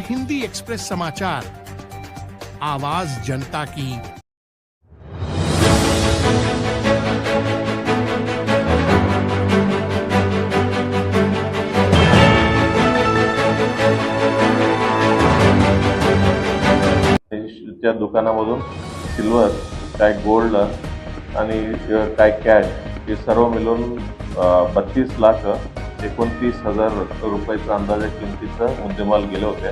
Hindi express समाचार, आवाज जनता की। त्या दुकानामधून सिल्वर, काय गोल्ड आणि काय कॅश हे सर्व मिळून 32,29,000 रुपयाचा अंदाजे किमतीचं मुद्देमाल गेले होते.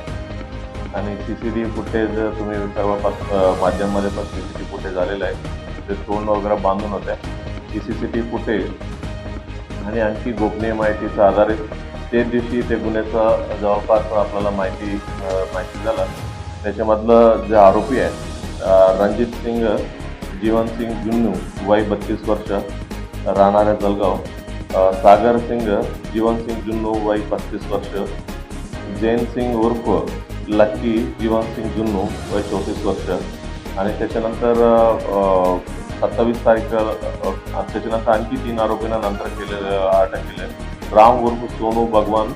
आणि CCTV फुटेज तुम्ही सर्व माध्यमामध्ये पण CCTV फुटेज आलेलं आहे. ते तोंड वगैरे बांधून होते. ही CCTV फुटेज आणि आणखी गोपनीय माहितीच्या आधारित ते दिवशी ते गुन्ह्याचा जवळपास आपल्याला माहिती झाला. त्याच्यामधलं जे आरोपी आहे रणजित सिंग जीवन सिंग जुन्नू वय 32 वर्ष राहणाऱ्या जळगाव, सागर सिंग जीवन सिंग जुन्नू वय 35 वर्ष, जैन सिंग उर्फ लक्की जीवन सिंग जुन्नू वय 34 वर्ष आणि त्याच्यानंतर 27 तारीख त्याच्यानंतर आणखी 3 आरोपींना नंतर अटक केले. राम उर्फ सोनू भगवान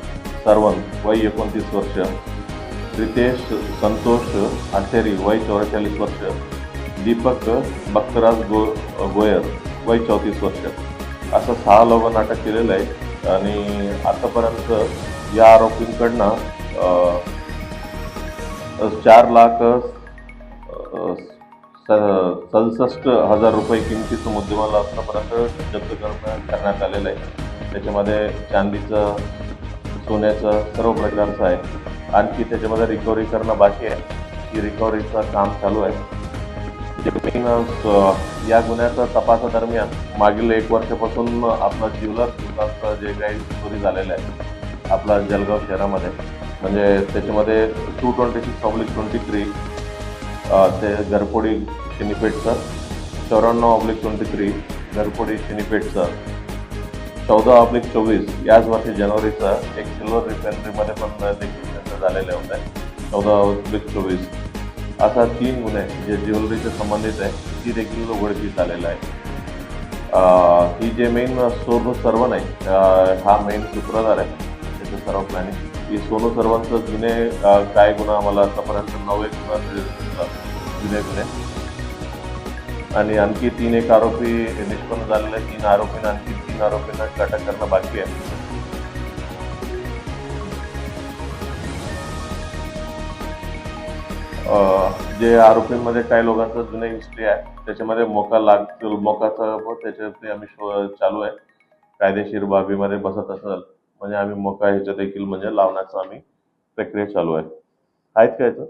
सरवंत वय 29 वर्ष, रितेश संतोष आठेरी वय 44 वर्ष, दीपक भक्तराज गोयर वय 34 वर्ष असं 6 लोकांना अटक केलेलं आहे. आणि आतापर्यंत या आरोपींकडनं 4,67,000 रुपये किमतीचं मुद्देमाल आतापर्यंत जप्त करण्यात आलेलं आहे. त्याच्यामध्ये चांदीचं, सोन्याचं सर्व प्रकारचं आहे. आणखी त्याच्यामध्ये रिकव्हरी करणं बाकी आहे. ही रिकव्हरीचं काम चालू आहे. या गुन्ह्याच्या तपासादरम्यान मागील 1 वर्षापासून आपला ज्वेलर दुकानचं जे काही चोरी झालेलं आहे आपला जळगाव शहरामध्ये, म्हणजे त्याच्यामध्ये 226/23 ते घरफोडी शिनीपेठचं, 94/23 घरफोडी शिनीपेठचं, 14/24 याच वर्षी जानेवारीचा एक सिल्वर रिफायनरीमध्ये पण देखील झालेले होते. 14/24 असा 3 गुन्हे जे ज्वेलरीचे संबंधित आहे ती देखील उघडकीस आलेला आहे. ही जे मेन सोनू सरवण आहे हा मेन सूत्रधार आहे त्याचं सर्व प्लॅनिंग. ही सोनू सरवणचं जुने काय गुन्हा आम्हाला आतापर्यंत 9 गुन्हे आणि आणखी 3 आरोपी निष्पन्न झालेले. 3 आरोपींना आणखी 3 आरोपींना अटक करणं बाकी आहे. जे आरोपींमध्ये काही लोकांचं जुने हिस्ट्री आहे त्याच्यामध्ये मोकाचा त्याच्यात आम्ही चालू आहे. कायदेशीर बाबीमध्ये बसत असेल म्हणजे आम्ही मोका ह्याच्या देखील म्हणजे लावण्याचा आम्ही प्रक्रिया चालू आहे. आहेत का याचं?